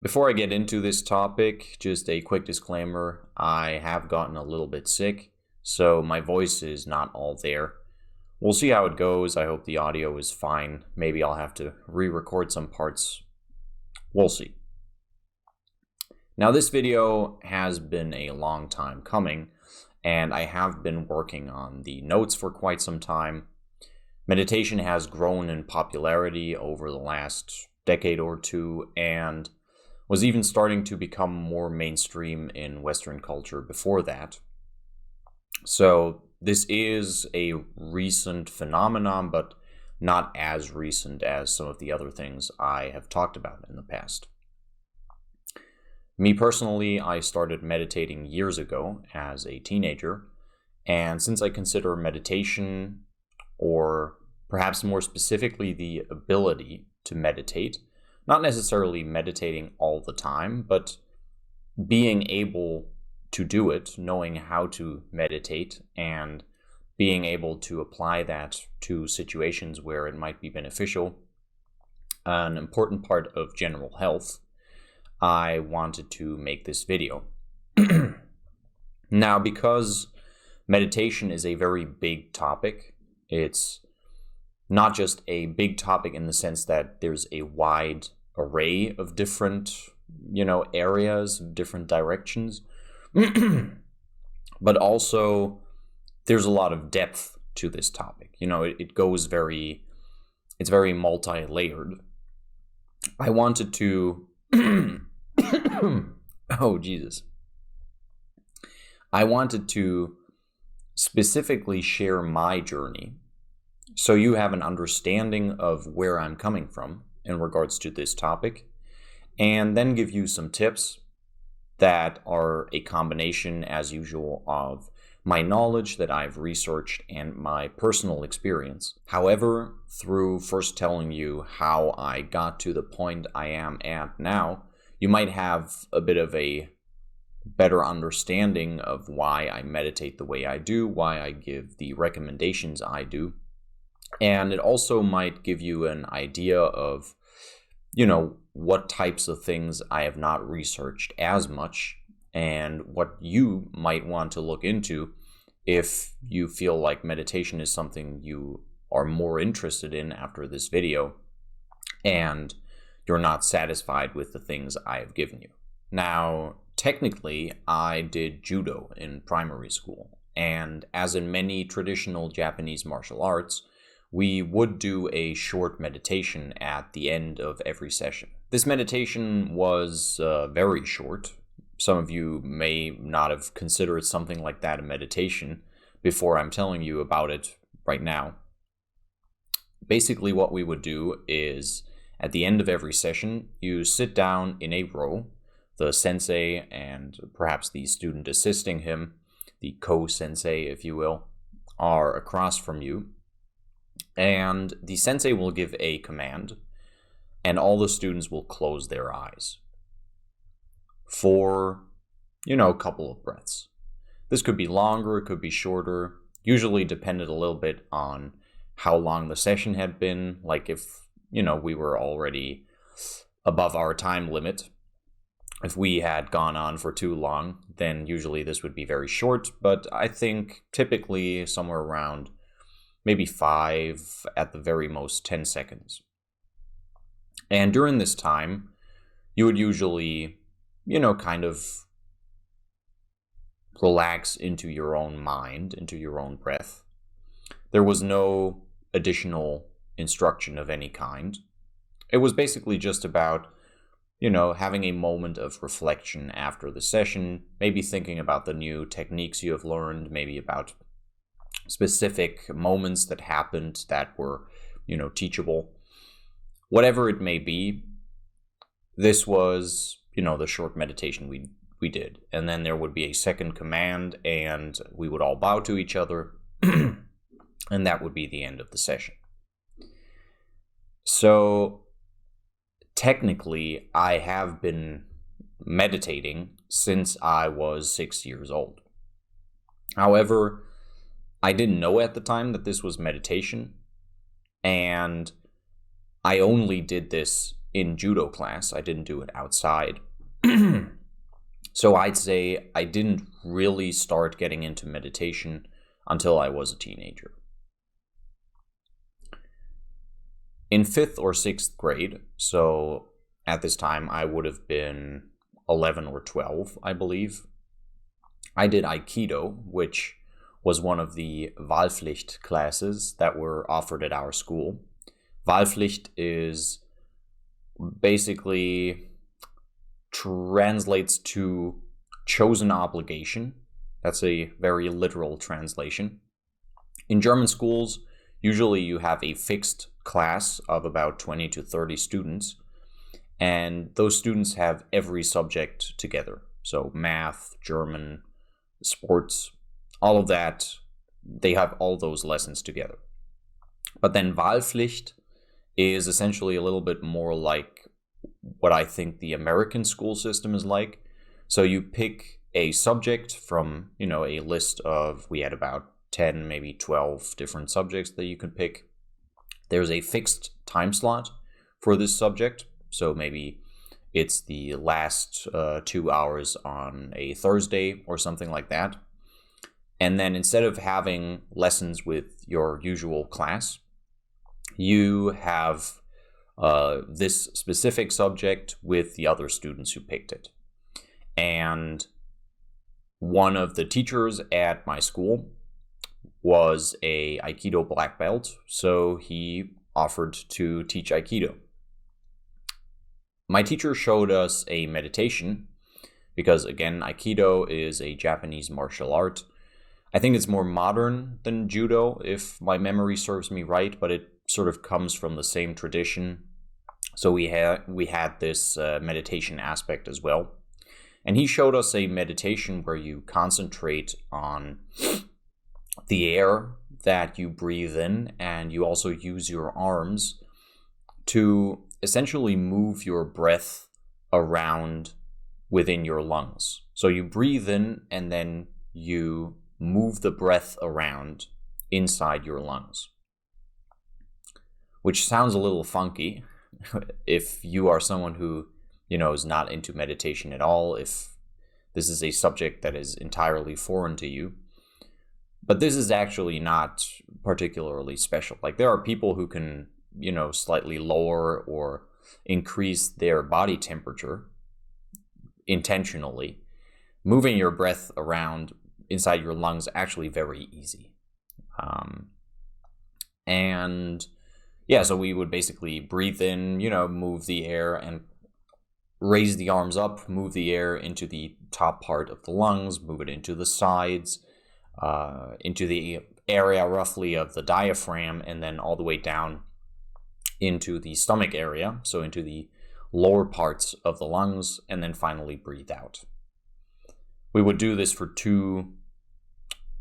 Before I get into this topic, just a quick disclaimer. I have gotten a little bit sick, so my voice is not all there. We'll see how it goes. I hope the audio is fine. Maybe I'll have to re-record some parts. We'll see. Now, this video has been a long time coming, and I have been working on the notes for quite some time. Meditation has grown in popularity over the last decade or two, and was even starting to become more mainstream in Western culture before that. So this is a recent phenomenon, but not as recent as some of the other things I have talked about in the past. Me personally, I started meditating years ago as a teenager, and since I consider meditation, or perhaps more specifically the ability to meditate, not necessarily meditating all the time, but being able to do it, knowing how to meditate, and being able to apply that to situations where it might be beneficial, an important part of general health, I wanted to make this video. Now, because meditation is a very big topic, it's not just a big topic in the sense that there's a wide array of different, areas, different directions, but also there's a lot of depth to this topic. It goes it's very multi-layered. I wanted to, oh, Jesus. I wanted to specifically share my journey so you have an understanding of where I'm coming from in regards to this topic, and then give you some tips that are a combination, as usual, of my knowledge that I've researched and my personal experience. However, through first telling you how I got to the point I am at now, you might have a bit of a better understanding of why I meditate the way I do, why I give the recommendations I do. And it also might give you an idea of, what types of things I have not researched as much and what you might want to look into if you feel like meditation is something you are more interested in after this video and you're not satisfied with the things I have given you. Now, technically, I did judo in primary school, and as in many traditional Japanese martial arts, we would do a short meditation at the end of every session. This meditation was very short. Some of you may not have considered something like that a meditation before I'm telling you about it right now. Basically, what we would do is, at the end of every session, you sit down in a row. The sensei and perhaps the student assisting him, the ko-sensei, if you will, are across from you. And the sensei will give a command, and all the students will close their eyes for, a couple of breaths. This could be longer, it could be shorter, usually depended a little bit on how long the session had been. Like if, we were already above our time limit. If we had gone on for too long, then usually this would be very short, but I think typically somewhere around maybe 5, at the very most 10 seconds. And during this time, you would usually, kind of relax into your own mind, into your own breath. There was no additional instruction of any kind. It was basically just about, having a moment of reflection after the session, maybe thinking about the new techniques you have learned, maybe about specific moments that happened that were, teachable. Whatever it may be, this was, the short meditation we did. And then there would be a second command, and we would all bow to each other, and that would be the end of the session. So, technically, I have been meditating since I was 6 years old. However, I didn't know at the time that this was meditation, and I only did this in judo class. I didn't do it outside. So I'd say I didn't really start getting into meditation until I was a teenager. In 5th or 6th grade, so at this time I would have been 11 or 12, I believe, I did Aikido, which was one of the Wahlpflicht classes that were offered at our school. Wahlpflicht is basically translates to chosen obligation. That's a very literal translation. In German schools, usually you have a fixed class of about 20 to 30 students, and those students have every subject together. So math, German, sports, all of that, they have all those lessons together. But then Wahlpflicht is essentially a little bit more like what I think the American school system is like. So you pick a subject from, a list of, we had about 10, maybe 12 different subjects that you could pick. There's a fixed time slot for this subject. So maybe it's the last 2 hours on a Thursday or something like that. And then instead of having lessons with your usual class, you have this specific subject with the other students who picked it. And one of the teachers at my school was a Aikido black belt, so he offered to teach Aikido. My teacher showed us a meditation because, again, Aikido is a Japanese martial art. I think it's more modern than Judo, if my memory serves me right, but it sort of comes from the same tradition. So we had this meditation aspect as well. And he showed us a meditation where you concentrate on the air that you breathe in, and you also use your arms to essentially move your breath around within your lungs. So you breathe in and then you move the breath around inside your lungs, which sounds a little funky if you are someone who, is not into meditation at all, if this is a subject that is entirely foreign to you. But this is actually not particularly special. Like, there are people who can, slightly lower or increase their body temperature intentionally. Moving your breath around inside your lungs is actually very easy. So we would basically breathe in, move the air and raise the arms up, move the air into the top part of the lungs, move it into the sides, into the area roughly of the diaphragm, and then all the way down into the stomach area, so into the lower parts of the lungs, and then finally breathe out. We would do this for 2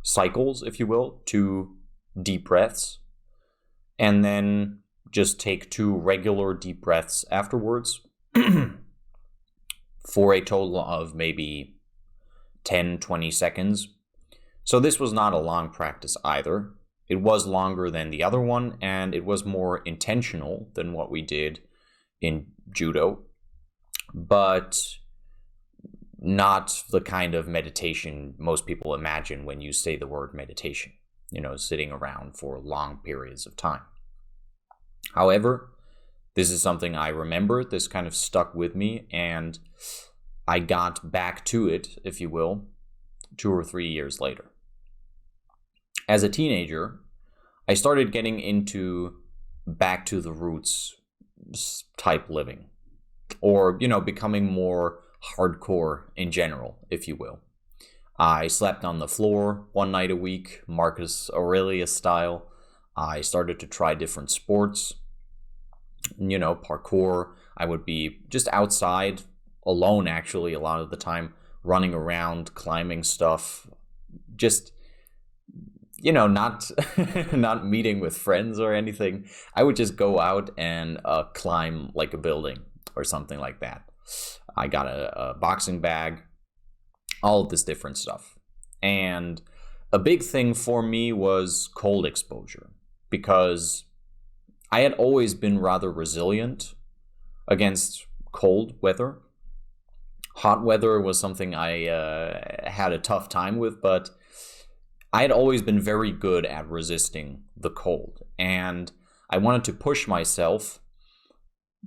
cycles, if you will, 2 deep breaths, and then just take 2 regular deep breaths afterwards for a total of maybe 10-20 seconds. So this was not a long practice either. It was longer than the other one, and it was more intentional than what we did in Judo, but not the kind of meditation most people imagine when you say the word meditation, sitting around for long periods of time. However, this is something I remember. This kind of stuck with me, and I got back to it, if you will, 2 or 3 years later. As a teenager, I started getting into back to the roots type living, or, becoming more hardcore in general, if you will. I slept on the floor 1 night a week, Marcus Aurelius style. I started to try different sports, parkour. I would be just outside, alone actually, a lot of the time, running around, climbing stuff, just, not not meeting with friends or anything. I would just go out and climb like a building or something like that. I got a boxing bag, all of this different stuff. And a big thing for me was cold exposure, because I had always been rather resilient. against cold weather. Hot weather was something I had a tough time with, but I had always been very good at resisting the cold. And I wanted to push myself,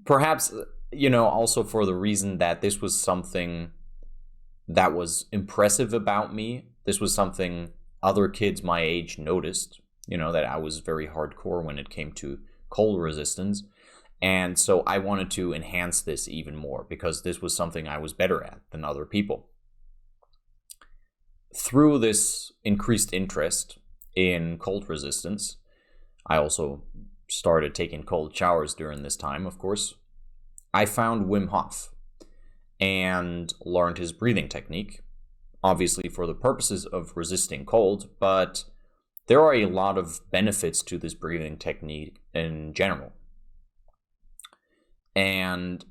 perhaps, also for the reason that this was something that was impressive about me. This was something other kids my age noticed, that I was very hardcore when it came to cold resistance. And so I wanted to enhance this even more because this was something I was better at than other people. Through this increased interest in cold resistance, I also started taking cold showers during this time, of course. I found Wim Hof and learned his breathing technique, obviously for the purposes of resisting cold, but there are a lot of benefits to this breathing technique in general. And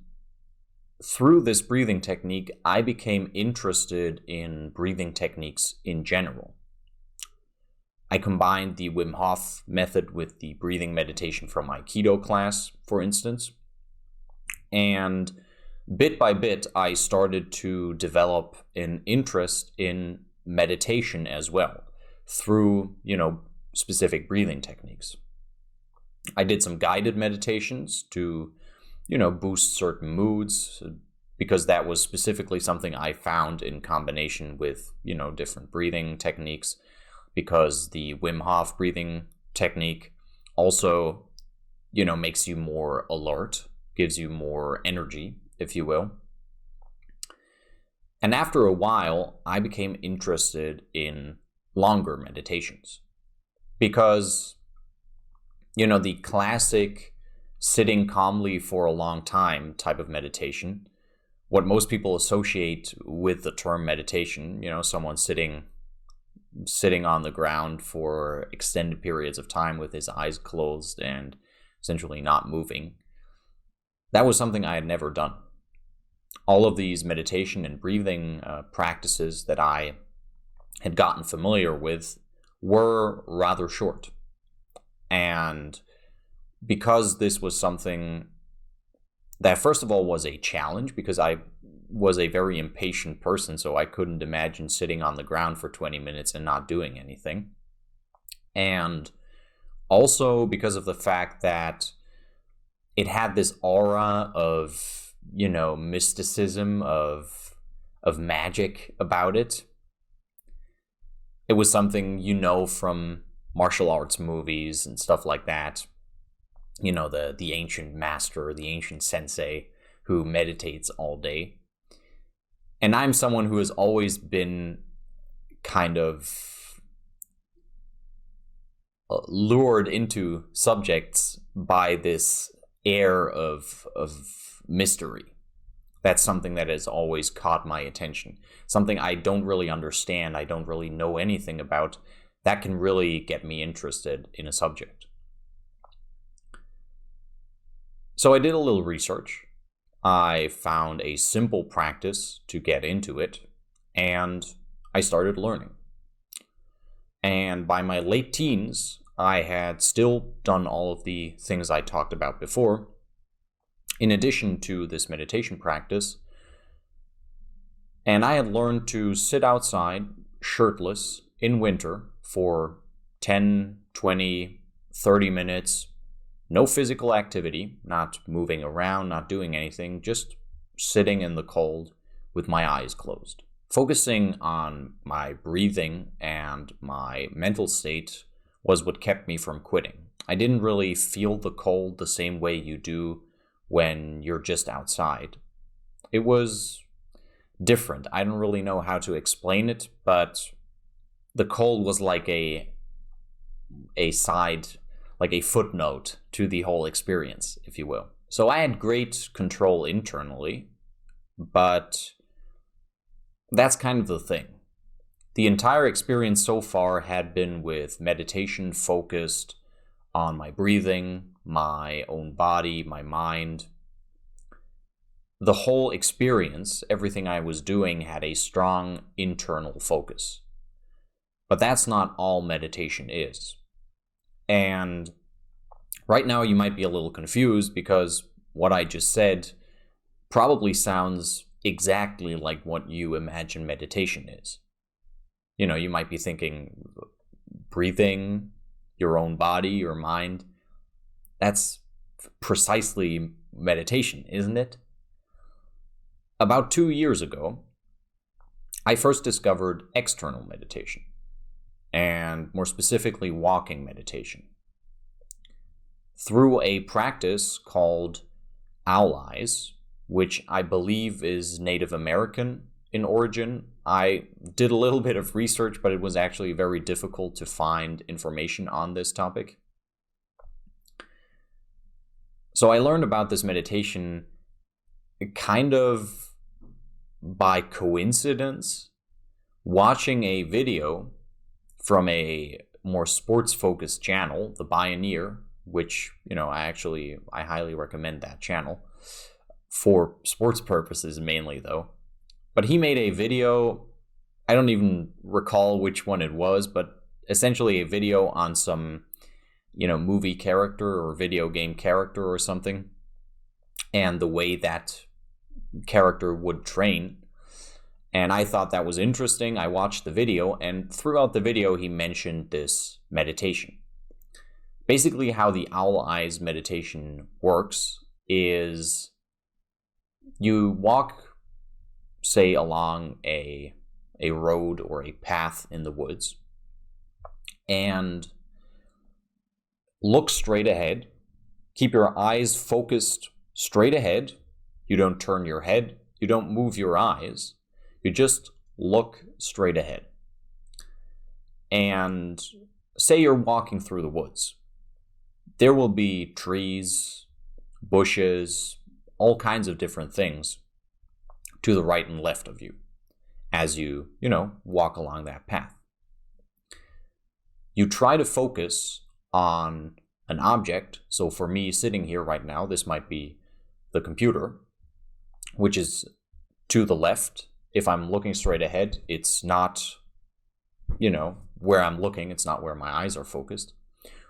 through this breathing technique, I became interested in breathing techniques in general. I combined the Wim Hof method with the breathing meditation from my keto class, for instance. And bit by bit, I started to develop an interest in meditation as well through, specific breathing techniques. I did some guided meditations to boost certain moods, because that was specifically something I found in combination with, different breathing techniques, because the Wim Hof breathing technique also, makes you more alert, gives you more energy, if you will. And after a while, I became interested in longer meditations because, the classic sitting calmly for a long time type of meditation, what most people associate with the term meditation, someone sitting on the ground for extended periods of time with his eyes closed and essentially not moving. That was something I had never done. All of these meditation and breathing practices that I had gotten familiar with were rather short. And because this was something that, first of all, was a challenge, because I was a very impatient person, so I couldn't imagine sitting on the ground for 20 minutes and not doing anything. And also because of the fact that it had this aura of, mysticism, of magic about it. It was something, from martial arts movies and stuff like that. The ancient master, the ancient sensei who meditates all day. And I'm someone who has always been kind of lured into subjects by this air of mystery. That's something that has always caught my attention. Something I don't really understand, I don't really know anything about, that can really get me interested in a subject. So I did a little research. I found a simple practice to get into it, and I started learning. And by my late teens, I had still done all of the things I talked about before. In addition to this meditation practice, and I had learned to sit outside shirtless in winter for 10, 20, 30 minutes, no physical activity, not moving around, not doing anything, just sitting in the cold with my eyes closed. Focusing on my breathing and my mental state was what kept me from quitting. I didn't really feel the cold the same way you do when you're just outside. It was different. I don't really know how to explain it, but the cold was like a side, like a footnote to the whole experience, if you will. So I had great control internally, but that's kind of the thing. The entire experience so far had been with meditation focused on my breathing, my own body, my mind. The whole experience, everything I was doing, had a strong internal focus. But that's not all meditation is. And right now you might be a little confused because what I just said probably sounds exactly like what you imagine meditation is. You might be thinking breathing, your own body, your mind. That's precisely meditation, isn't it? About 2 years ago, I first discovered external meditation, and more specifically, walking meditation, through a practice called owl eyes, which I believe is Native American in origin. I did a little bit of research, but it was actually very difficult to find information on this topic. So I learned about this meditation kind of by coincidence, watching a video from a more sports-focused channel, The Pioneer, which, I highly recommend that channel for sports purposes mainly, though. But he made a video, I don't even recall which one it was, but essentially a video on some, movie character or video game character or something, and the way that character would train. And I thought that was interesting. I watched the video, and throughout the video, he mentioned this meditation. Basically, how the owl eyes meditation works is you walk, say, along a road or a path in the woods, and look straight ahead. Keep your eyes focused straight ahead. You don't turn your head. You don't move your eyes. You just look straight ahead. And say you're walking through the woods. There will be trees, bushes, all kinds of different things to the right and left of you as you walk along that path. You try to focus on an object. So for me, sitting here right now, this might be the computer, which is to the left. If I'm looking straight ahead, it's not, where I'm looking. It's not where my eyes are focused.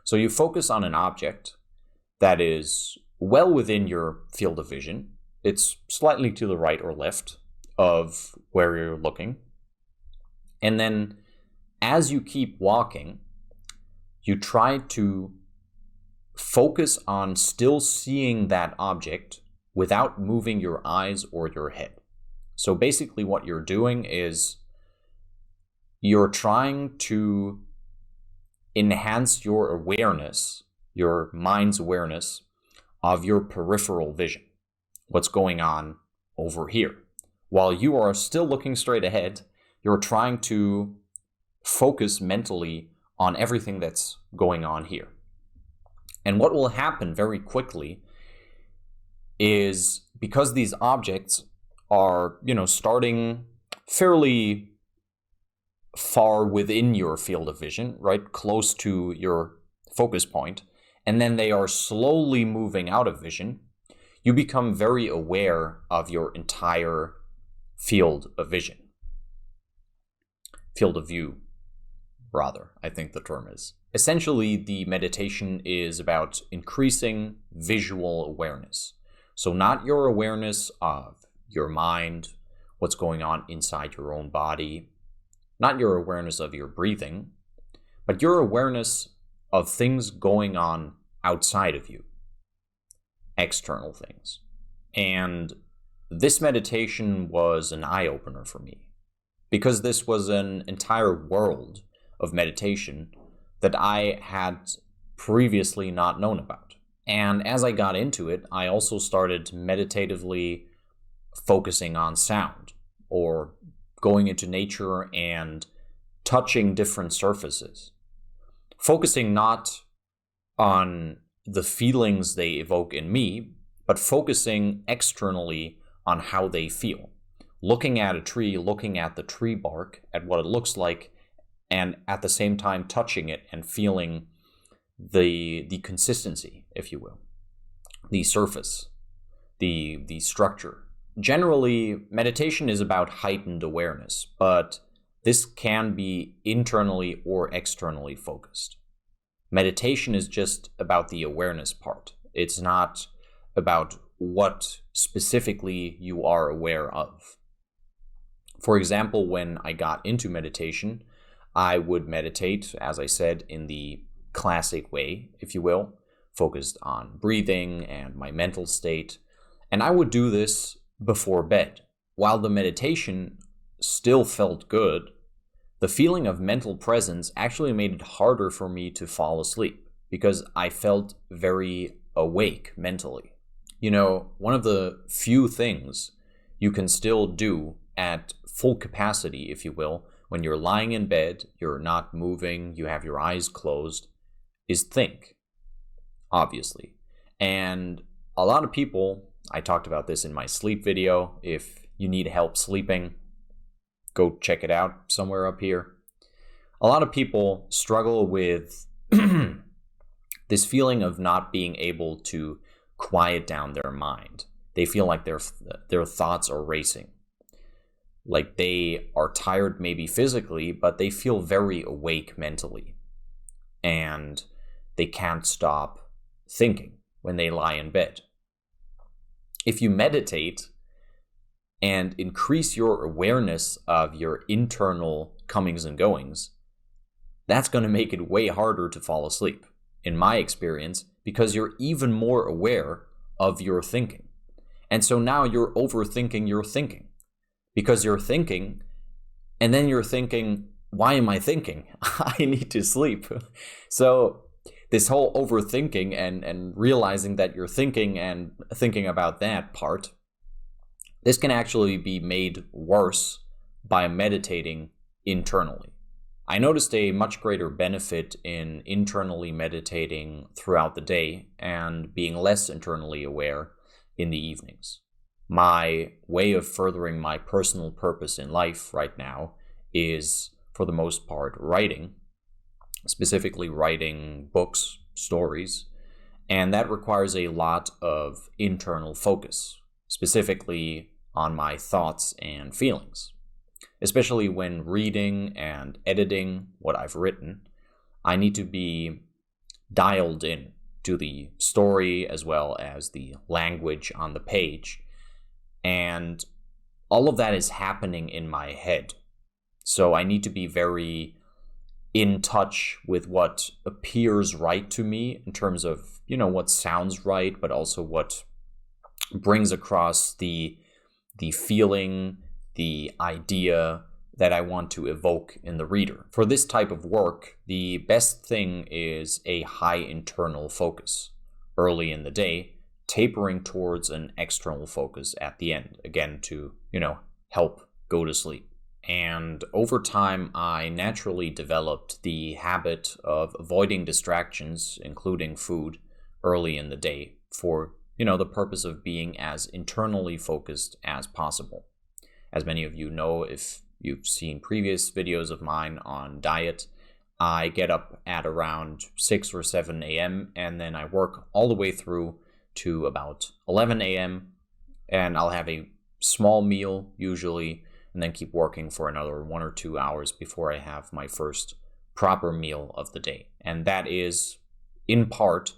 So you focus on an object that is well within your field of vision. It's slightly to the right or left of where you're looking. And then as you keep walking, you try to focus on still seeing that object without moving your eyes or your head. So basically what you're doing is you're trying to enhance your awareness, your mind's awareness of your peripheral vision, what's going on over here. While you are still looking straight ahead, you're trying to focus mentally on everything that's going on here. And what will happen very quickly is, because these objects are, starting fairly far within your field of vision, right, close to your focus point, and then they are slowly moving out of vision, you become very aware of your entire field of vision. Field of view, rather, I think the term is. Essentially, the meditation is about increasing visual awareness. So not your awareness of your mind, what's going on inside your own body, not your awareness of your breathing, but your awareness of things going on outside of you, external things. And this meditation was an eye-opener for me, because this was an entire world of meditation that I had previously not known about. And as I got into it, I also started meditatively focusing on sound, or going into nature and touching different surfaces, focusing not on the feelings they evoke in me, but focusing externally on how they feel. Looking at a tree, looking at the tree bark, at what it looks like, and at the same time touching it and feeling the consistency, if you will, the surface, the structure. Generally, meditation is about heightened awareness, but this can be internally or externally focused. Meditation is just about the awareness part. It's not about what specifically you are aware of. For example, when I got into meditation, I would meditate, as I said, in the classic way, if you will, focused on breathing and my mental state. And I would do this before bed. While the meditation still felt good, the feeling of mental presence actually made it harder for me to fall asleep because I felt very awake mentally. You know, one of the few things you can still do at full capacity, if you will, when you're lying in bed, you're not moving, you have your eyes closed, is think, obviously. And a lot of people, I talked about this in my sleep video. If you need help sleeping, go check it out somewhere up here. A lot of people struggle with this feeling of not being able to quiet down their mind. They feel like their thoughts are racing. Like they are tired maybe physically, but they feel very awake mentally. And they can't stop thinking when they lie in bed. If you meditate and increase your awareness of your internal comings and goings, that's going to make it way harder to fall asleep, in my experience, because you're even more aware of your thinking. And so now you're overthinking your thinking, because you're thinking, and then you're thinking, why am I thinking? I need to sleep. So this whole overthinking and realizing that you're thinking and thinking about that part, this can actually be made worse by meditating internally. I noticed a much greater benefit in internally meditating throughout the day and being less internally aware in the evenings. My way of furthering my personal purpose in life right now is, for the most part, writing, specifically writing books, stories, and that requires a lot of internal focus, specifically on my thoughts and feelings. Especially when reading and editing what I've written, I need to be dialed in to the story as well as the language on the page. And all of that is happening in my head. So I need to be very in touch with what appears right to me in terms of, what sounds right, but also what brings across the feeling, the idea that I want to evoke in the reader. For this type of work, the best thing is a high internal focus early in the day, tapering towards an external focus at the end, again to, help go to sleep. And over time, I naturally developed the habit of avoiding distractions, including food, early in the day for, the purpose of being as internally focused as possible. As many of you know, if you've seen previous videos of mine on diet, I get up at around 6 or 7 a.m. and then I work all the way through to about 11 a.m. and I'll have a small meal usually and then keep working for another 1 or 2 hours before I have my first proper meal of the day. And that is in part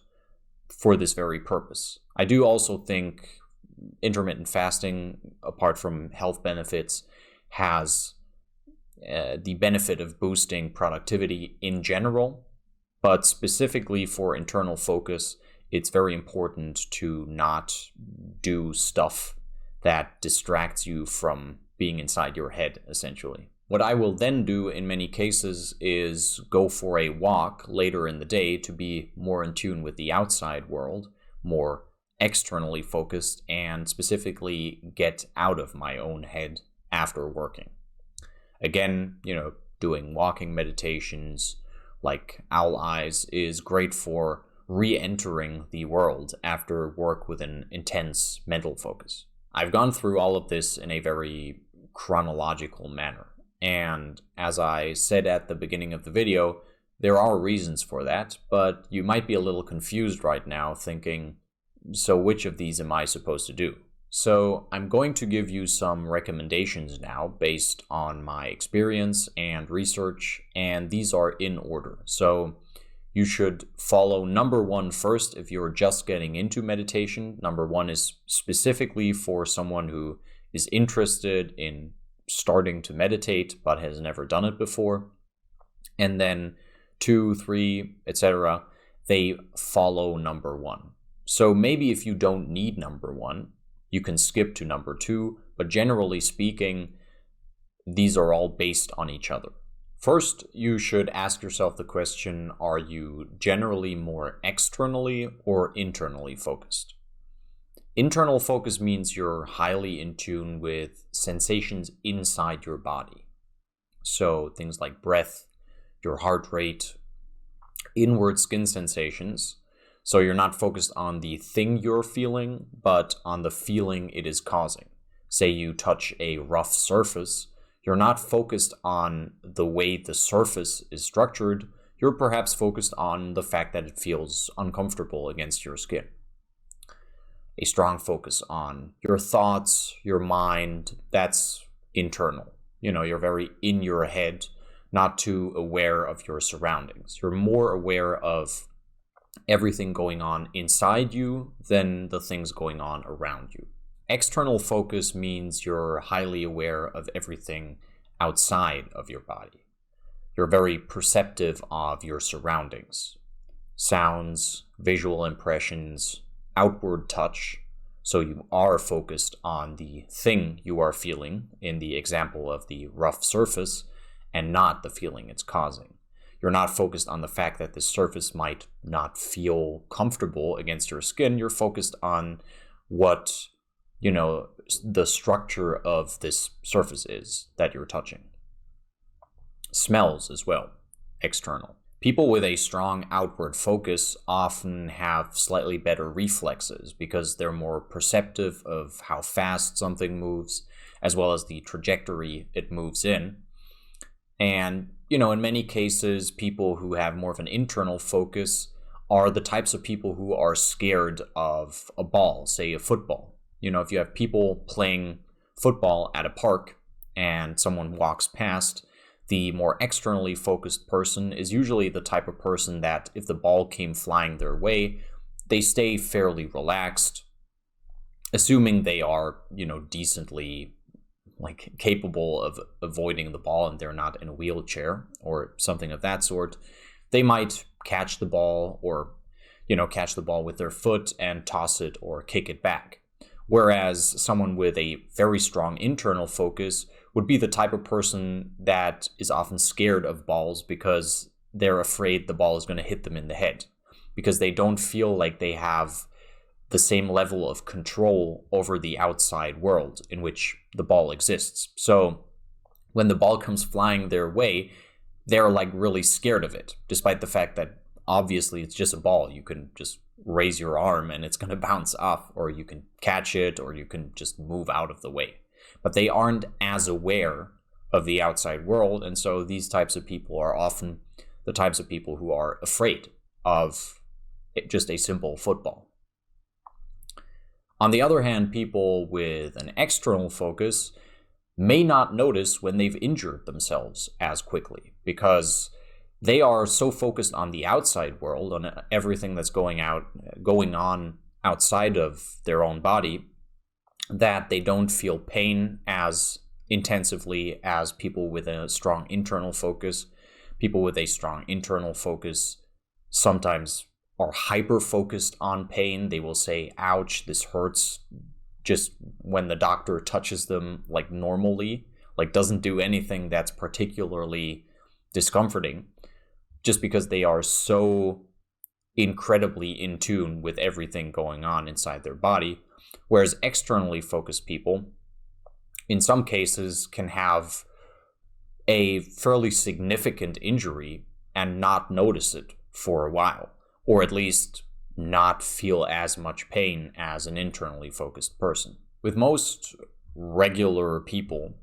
for this very purpose. I do also think intermittent fasting, apart from health benefits, has the benefit of boosting productivity in general, but specifically for internal focus, it's very important to not do stuff that distracts you from being inside your head, essentially. What I will then do in many cases is go for a walk later in the day to be more in tune with the outside world, more externally focused, and specifically get out of my own head after working. Again, doing walking meditations like owl eyes is great for re-entering the world after work with an intense mental focus. I've gone through all of this in a very chronological manner. And as I said at the beginning of the video, there are reasons for that, but you might be a little confused right now thinking, so which of these am I supposed to do? So I'm going to give you some recommendations now based on my experience and research, and these are in order. So you should follow number 1 first if you're just getting into meditation. Number 1 is specifically for someone who is interested in starting to meditate but has never done it before. And then 2, 3, etc., they follow number 1. So maybe if you don't need number 1, you can skip to number 2, but generally speaking, these are all based on each other. First, you should ask yourself the question, are you generally more externally or internally focused? Internal focus means you're highly in tune with sensations inside your body. So things like breath, your heart rate, inward skin sensations. So you're not focused on the thing you're feeling, but on the feeling it is causing. Say you touch a rough surface, you're not focused on the way the surface is structured, you're perhaps focused on the fact that it feels uncomfortable against your skin. A strong focus on your thoughts, your mind, that's internal. You're very in your head, not too aware of your surroundings. You're more aware of everything going on inside you than the things going on around you. External focus means you're highly aware of everything outside of your body. You're very perceptive of your surroundings. Sounds, visual impressions, outward touch. So you are focused on the thing you are feeling in the example of the rough surface and not the feeling it's causing. You're not focused on the fact that the surface might not feel comfortable against your skin. You're focused on what, the structure of this surface is that you're touching. Smells as well, external. People with a strong outward focus often have slightly better reflexes because they're more perceptive of how fast something moves, as well as the trajectory it moves in. And, in many cases, people who have more of an internal focus are the types of people who are scared of a ball, say a football. If you have people playing football at a park and someone walks past, the more externally focused person is usually the type of person that if the ball came flying their way, they stay fairly relaxed, assuming they are, decently capable of avoiding the ball and they're not in a wheelchair or something of that sort. They might catch the ball or, catch the ball with their foot and toss it or kick it back. Whereas someone with a very strong internal focus would be the type of person that is often scared of balls because they're afraid the ball is going to hit them in the head, because they don't feel like they have the same level of control over the outside world in which the ball exists. So when the ball comes flying their way, they're really scared of it, despite the fact that obviously it's just a ball. You can just raise your arm and it's going to bounce off, or you can catch it, or you can just move out of the way. But they aren't as aware of the outside world, and so these types of people are often the types of people who are afraid of just a simple football. On the other hand, people with an external focus may not notice when they've injured themselves as quickly, because they are so focused on the outside world, on everything that's going on outside of their own body, that they don't feel pain as intensively as people with a strong internal focus. People with a strong internal focus sometimes are hyper-focused on pain. They will say, ouch, this hurts, just when the doctor touches them normally, doesn't do anything that's particularly discomforting, just because they are so incredibly in tune with everything going on inside their body. Whereas externally focused people, in some cases, can have a fairly significant injury and not notice it for a while, or at least not feel as much pain as an internally focused person. With most regular people,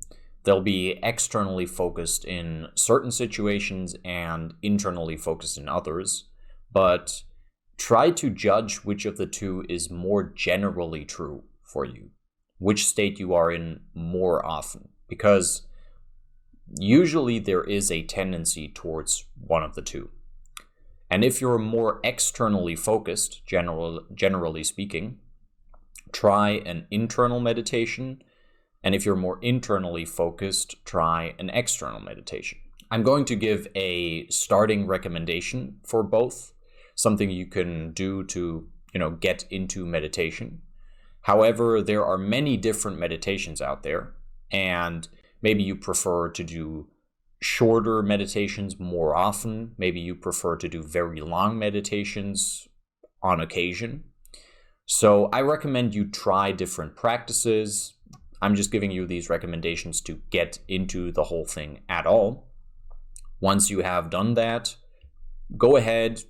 they'll be externally focused in certain situations and internally focused in others, but try to judge which of the two is more generally true for you, which state you are in more often, because usually there is a tendency towards one of the two. And if you're more externally focused, generally speaking, try an internal meditation. And if you're more internally focused, try an external meditation. I'm going to give a starting recommendation for both, something you can do to, get into meditation. However, there are many different meditations out there, and maybe you prefer to do shorter meditations more often. Maybe you prefer to do very long meditations on occasion. So I recommend you try different practices. I'm just giving you these recommendations to get into the whole thing at all. Once you have done that, go ahead,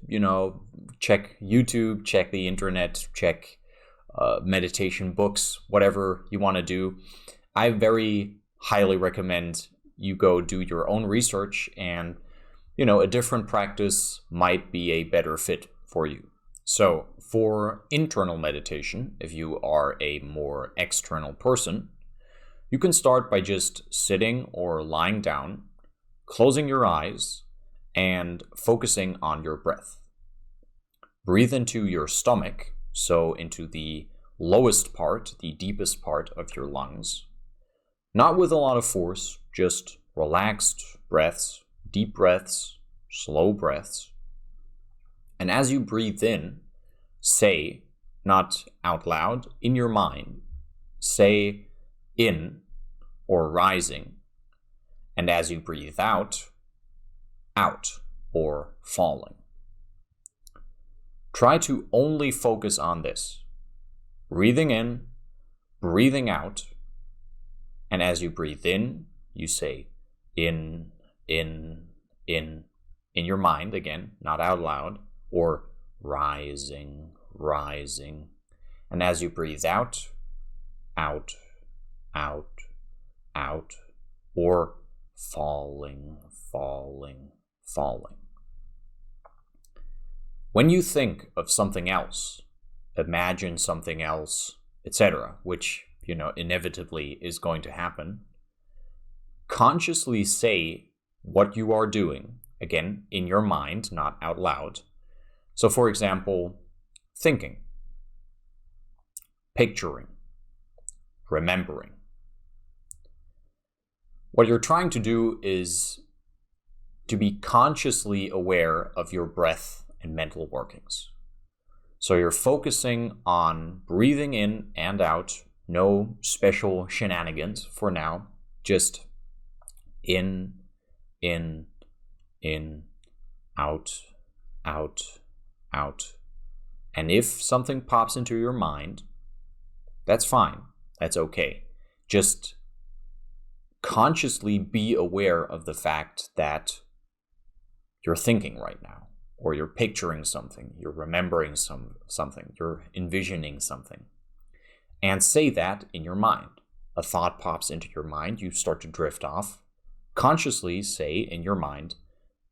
check YouTube, check the internet, check meditation books, whatever you want to do. I very highly recommend you go do your own research, and a different practice might be a better fit for you. So for internal meditation, if you are a more external person, you can start by just sitting or lying down, closing your eyes, and focusing on your breath. Breathe into your stomach, so into the lowest part, the deepest part of your lungs. Not with a lot of force, just relaxed breaths, deep breaths, slow breaths. And as you breathe in, say, not out loud, in your mind, say in or rising. And as you breathe out, out or falling. Try to only focus on this. Breathing in, breathing out. And as you breathe in, you say in your mind again, not out loud, or rising, rising. And as you breathe out, out, out, out, or falling, falling, falling. When you think of something else, imagine something else, etc., which, inevitably is going to happen, consciously say what you are doing, again, in your mind, not out loud. So, for example, thinking, picturing, remembering. What you're trying to do is to be consciously aware of your breath and mental workings. So you're focusing on breathing in and out, no special shenanigans for now, just in, out, out, out. And if something pops into your mind, that's fine, that's okay. Just consciously be aware of the fact that you're thinking right now, or you're picturing something, you're remembering something, you're envisioning something. And say that in your mind. A thought pops into your mind, you start to drift off. Consciously say in your mind,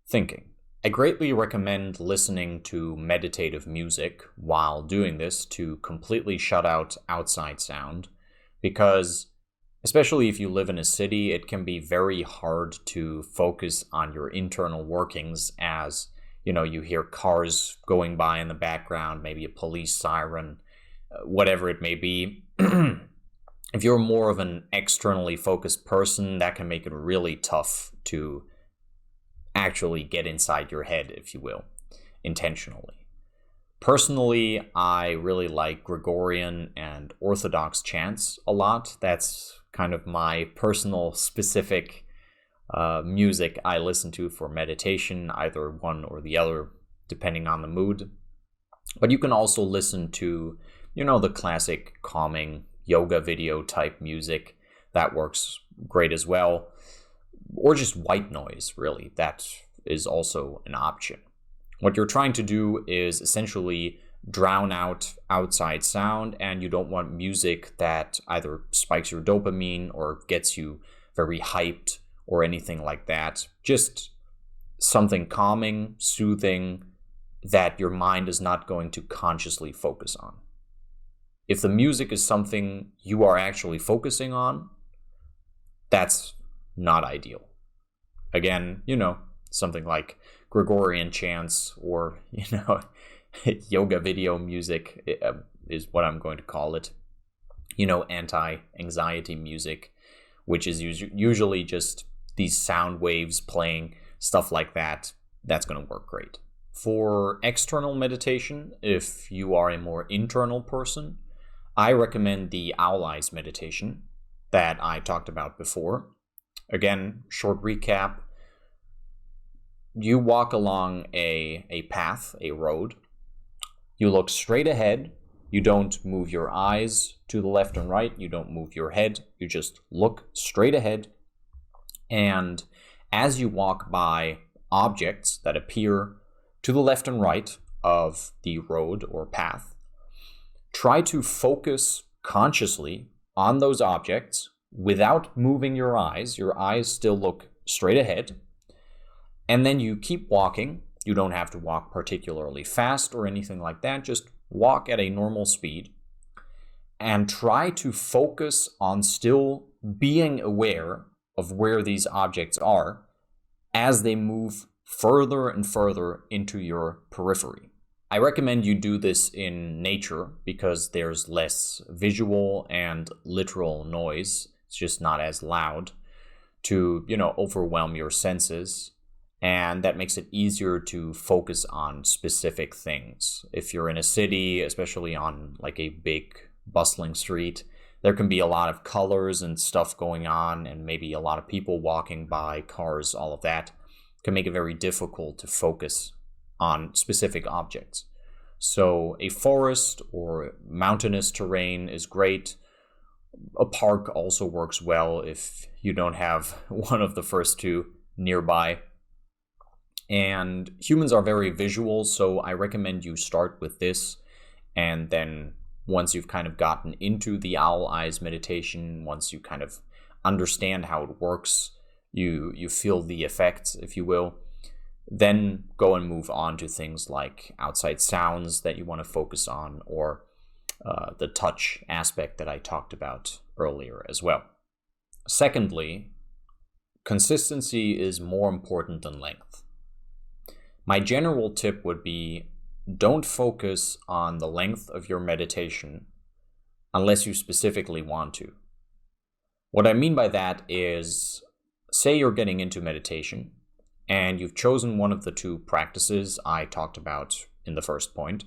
thinking. I greatly recommend listening to meditative music while doing this to completely shut out outside sound, because especially if you live in a city, it can be very hard to focus on your internal workings as, you hear cars going by in the background, maybe a police siren, whatever it may be. If you're more of an externally focused person, that can make it really tough to actually get inside your head, if you will, intentionally. Personally, I really like Gregorian and Orthodox chants a lot. That's kind of my personal specific music I listen to for meditation, either one or the other, depending on the mood. But you can also listen to, the classic calming yoga video type music. That works great as well. Or just white noise, really. That is also an option. What you're trying to do is essentially drown out outside sound, and you don't want music that either spikes your dopamine or gets you very hyped or anything like that. Just something calming, soothing, that your mind is not going to consciously focus on. If the music is something you are actually focusing on, that's not ideal. Again, something like Gregorian chants or, yoga video music is what I'm going to call it. Anti-anxiety music, which is usually just these sound waves playing, stuff like that. That's going to work great. For external meditation, if you are a more internal person, I recommend the Owl Eyes meditation that I talked about before. Again, short recap. You walk along a path, a road. You look straight ahead. You don't move your eyes to the left and right. You don't move your head. You just look straight ahead. And as you walk by objects that appear to the left and right of the road or path, try to focus consciously on those objects without moving your eyes. Your eyes still look straight ahead. And then you keep walking. You don't have to walk particularly fast or anything like that. Just walk at a normal speed and try to focus on still being aware of where these objects are as they move further and further into your periphery. I recommend you do this in nature because there's less visual and literal noise. It's just not as loud to, overwhelm your senses. And that makes it easier to focus on specific things. If you're in a city, especially on like a big bustling street, there can be a lot of colors and stuff going on, and maybe a lot of people walking by, cars, all of that can make it very difficult to focus on specific objects. So a forest or mountainous terrain is great. A park also works well if you don't have one of the first two nearby. And humans are very visual, so I recommend you start with this, and then once you've kind of gotten into the Owl Eyes meditation, once you kind of understand how it works, you feel the effects, if you will, then go and move on to things like outside sounds that you want to focus on, or the touch aspect that I talked about earlier as well. Secondly, consistency is more important than length. My general tip would be, don't focus on the length of your meditation unless you specifically want to. What I mean by that is, say you're getting into meditation and you've chosen one of the two practices I talked about in the first point.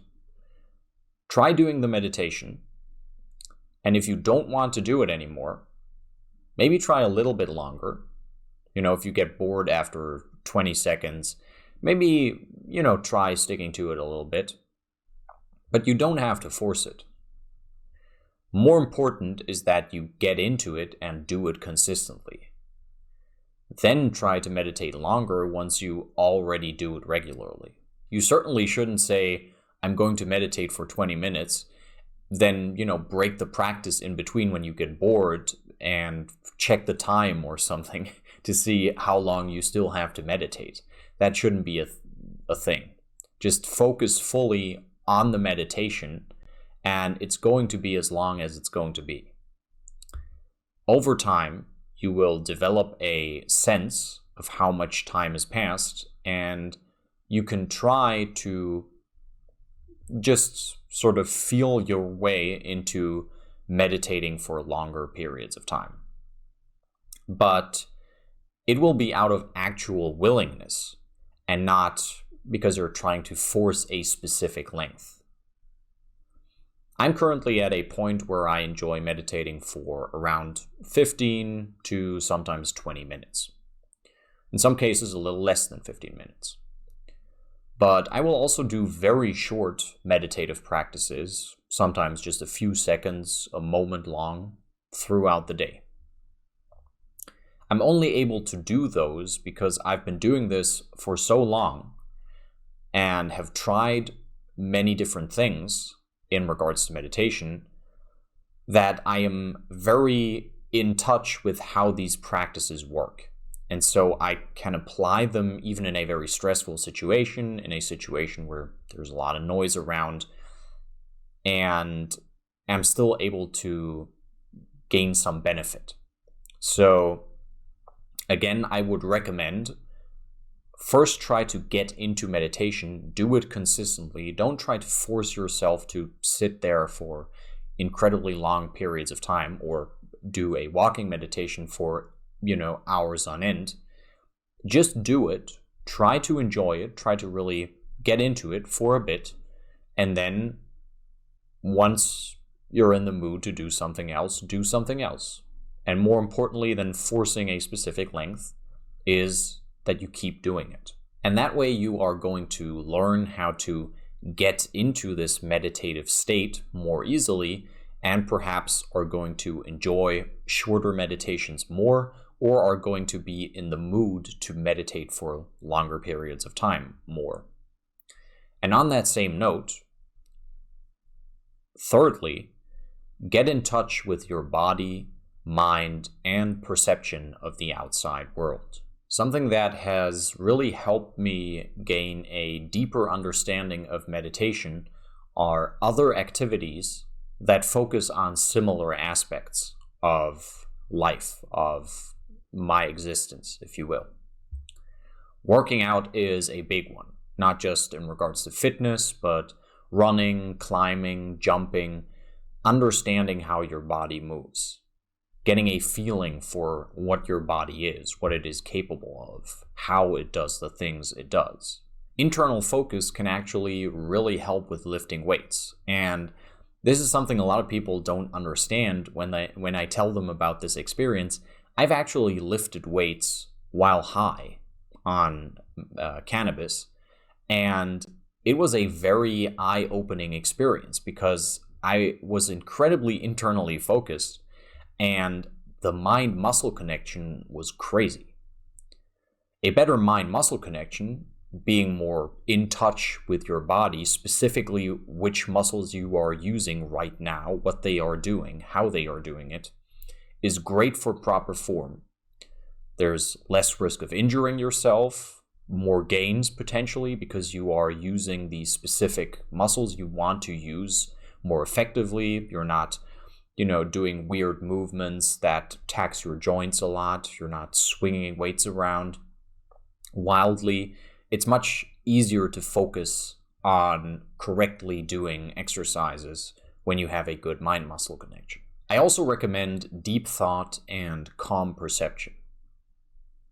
Try doing the meditation, and if you don't want to do it anymore, maybe try a little bit longer. If you get bored after 20 seconds, maybe, try sticking to it a little bit, but you don't have to force it. More important is that you get into it and do it consistently. Then try to meditate longer once you already do it regularly. You certainly shouldn't say, I'm going to meditate for 20 minutes, then, break the practice in between when you get bored and check the time or something to see how long you still have to meditate. That shouldn't be a thing. Just focus fully on the meditation, and it's going to be as long as it's going to be. Over time, you will develop a sense of how much time has passed, and you can try to just sort of feel your way into meditating for longer periods of time. But it will be out of actual willingness and not because you're trying to force a specific length. I'm currently at a point where I enjoy meditating for around 15 to sometimes 20 minutes. In some cases, a little less than 15 minutes. But I will also do very short meditative practices, sometimes just a few seconds, a moment long, throughout the day. I'm only able to do those because I've been doing this for so long and have tried many different things in regards to meditation that I am very in touch with how these practices work. And so I can apply them even in a very stressful situation, in a situation where there's a lot of noise around, and I'm still able to gain some benefit. So again, I would recommend First, try to get into meditation, do it consistently. Don't try to force yourself to sit there for incredibly long periods of time or do a walking meditation for, hours on end. Just do it, try to enjoy it, try to really get into it for a bit, and then once you're in the mood to do something else, do something else. And more importantly than forcing a specific length is that you keep doing it. And that way you are going to learn how to get into this meditative state more easily, and perhaps are going to enjoy shorter meditations more, or are going to be in the mood to meditate for longer periods of time more. And on that same note, thirdly, get in touch with your body, mind, and perception of the outside world. Something that has really helped me gain a deeper understanding of meditation are other activities that focus on similar aspects of life, of my existence, if you will. Working out is a big one, not just in regards to fitness, but running, climbing, jumping, understanding how your body moves. Getting a feeling for what your body is, what it is capable of, how it does the things it does. Internal focus can actually really help with lifting weights. And this is something a lot of people don't understand when I tell them about this experience. I've actually lifted weights while high on cannabis. And it was a very eye-opening experience because I was incredibly internally focused. And the mind-muscle connection was crazy. A better mind-muscle connection, being more in touch with your body, specifically which muscles you are using right now, what they are doing, how they are doing it, is great for proper form. There's less risk of injuring yourself, more gains potentially because you are using the specific muscles you want to use more effectively. You're not doing weird movements that tax your joints a lot. You're not swinging weights around wildly. It's much easier to focus on correctly doing exercises when you have a good mind-muscle connection. I also recommend deep thought and calm perception.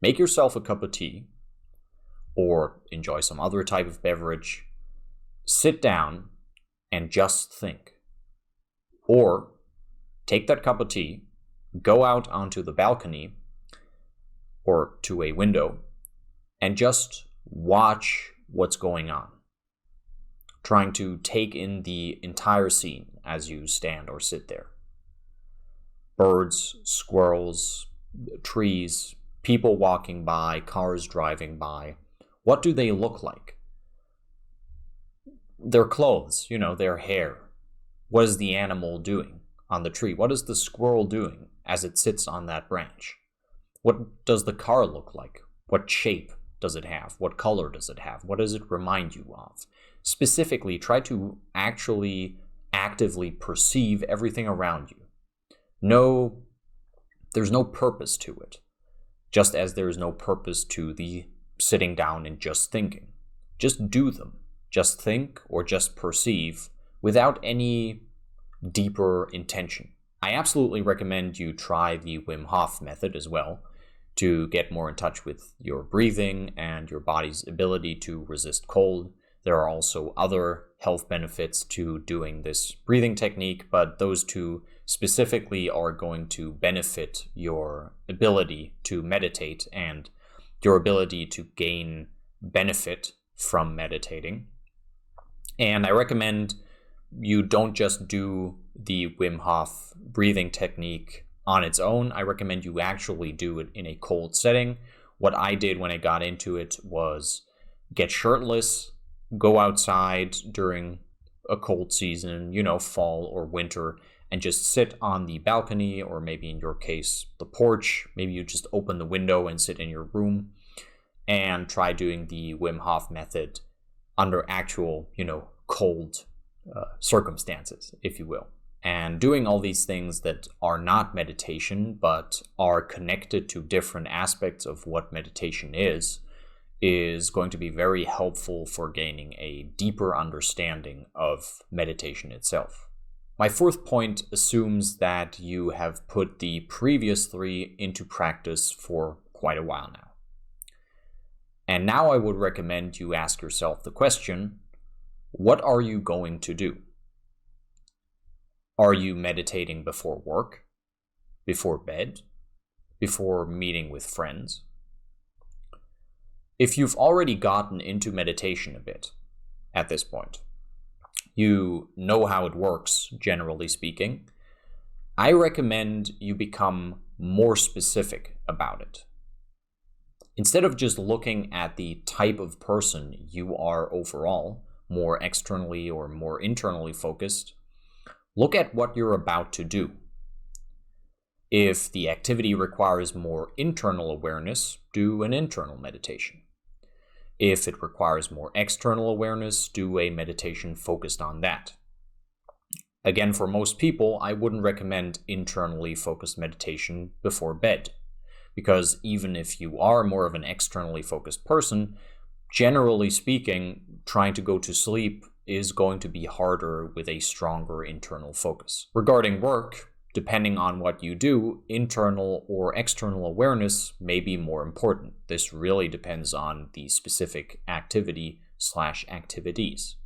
Make yourself a cup of tea or enjoy some other type of beverage. Sit down and just think. Or take that cup of tea, go out onto the balcony or to a window, and just watch what's going on. Trying to take in the entire scene as you stand or sit there. Birds, squirrels, trees, people walking by, cars driving by. What do they look like? Their clothes, their hair. What is the animal doing on the tree? What is the squirrel doing as it sits on that branch? What does the car look like? What shape does it have? What color does it have? What does it remind you of? Specifically, try to actually actively perceive everything around you. There's no purpose to it, just as there is no purpose to the sitting down and just thinking. Just do them. Just think or just perceive without any deeper intention. I absolutely recommend you try the Wim Hof method as well to get more in touch with your breathing and your body's ability to resist cold. There are also other health benefits to doing this breathing technique, but those two specifically are going to benefit your ability to meditate and your ability to gain benefit from meditating. And I recommend you don't just do the Wim Hof breathing technique on its own. I recommend you actually do it in a cold setting. What I did when I got into it was get shirtless, go outside during a cold season, fall or winter, and just sit on the balcony, or maybe in your case, the porch. Maybe you just open the window and sit in your room and try doing the Wim Hof method under actual, cold circumstances, if you will. And doing all these things that are not meditation, but are connected to different aspects of what meditation is is going to be very helpful for gaining a deeper understanding of meditation itself. My fourth point assumes that you have put the previous three into practice for quite a while now. And now I would recommend you ask yourself the question, what are you going to do? Are you meditating before work, before bed, before meeting with friends? If you've already gotten into meditation a bit at this point, you know how it works, generally speaking, I recommend you become more specific about it. Instead of just looking at the type of person you are overall, more externally or more internally focused, look at what you're about to do. If the activity requires more internal awareness, do an internal meditation. If it requires more external awareness, do a meditation focused on that. Again, for most people, I wouldn't recommend internally focused meditation before bed, because even if you are more of an externally focused person, generally speaking, trying to go to sleep is going to be harder with a stronger internal focus. Regarding work, depending on what you do, internal or external awareness may be more important. This really depends on the specific activity/activities.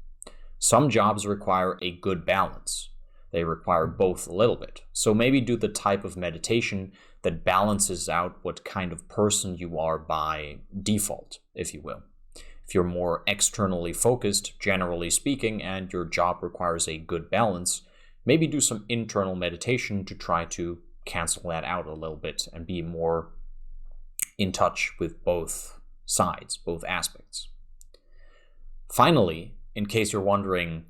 Some jobs require a good balance. They require both a little bit. So maybe do the type of meditation that balances out what kind of person you are by default, if you will. If you're more externally focused, generally speaking, and your job requires a good balance, maybe do some internal meditation to try to cancel that out a little bit and be more in touch with both sides, both aspects. Finally, in case you're wondering,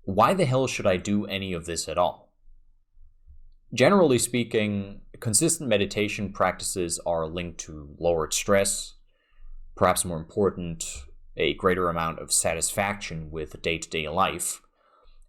why the hell should I do any of this at all? Generally speaking, consistent meditation practices are linked to lowered stress, perhaps more important, a greater amount of satisfaction with day-to-day life.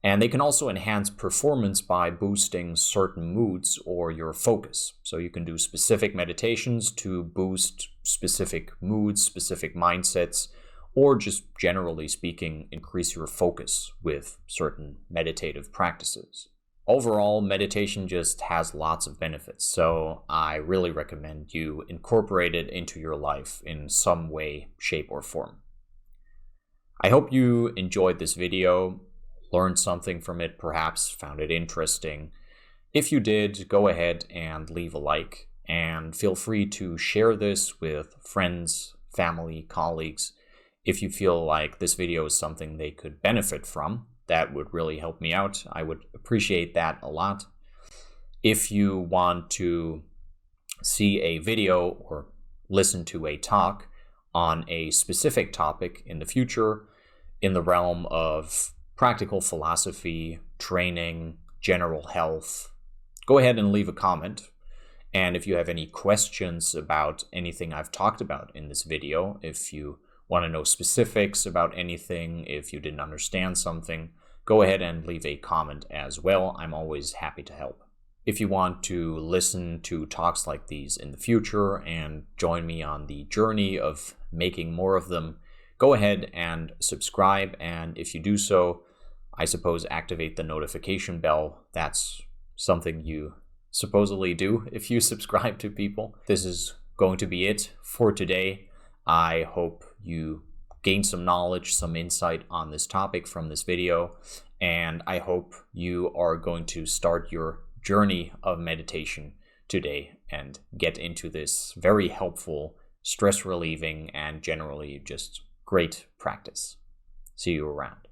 And they can also enhance performance by boosting certain moods or your focus. So you can do specific meditations to boost specific moods, specific mindsets, or just generally speaking, increase your focus with certain meditative practices. Overall, meditation just has lots of benefits, so I really recommend you incorporate it into your life in some way, shape, or form. I hope you enjoyed this video, learned something from it, perhaps found it interesting. If you did, go ahead and leave a like, and feel free to share this with friends, family, colleagues. If you feel like this video is something they could benefit from, that would really help me out. I would appreciate that a lot. If you want to see a video or listen to a talk on a specific topic in the future in the realm of practical philosophy, training, general health, go ahead and leave a comment. And if you have any questions about anything I've talked about in this video, if you want to know specifics about anything, if you didn't understand something, go ahead and leave a comment as well. I'm always happy to help. If you want to listen to talks like these in the future and join me on the journey of making more of them, go ahead and subscribe. And if you do so, I suppose activate the notification bell. That's something you supposedly do if you subscribe to people. This is going to be it for today. I hope you gained some knowledge, some insight on this topic from this video, and I hope you are going to start your journey of meditation today and get into this very helpful, stress relieving, and generally just great practice. See you around.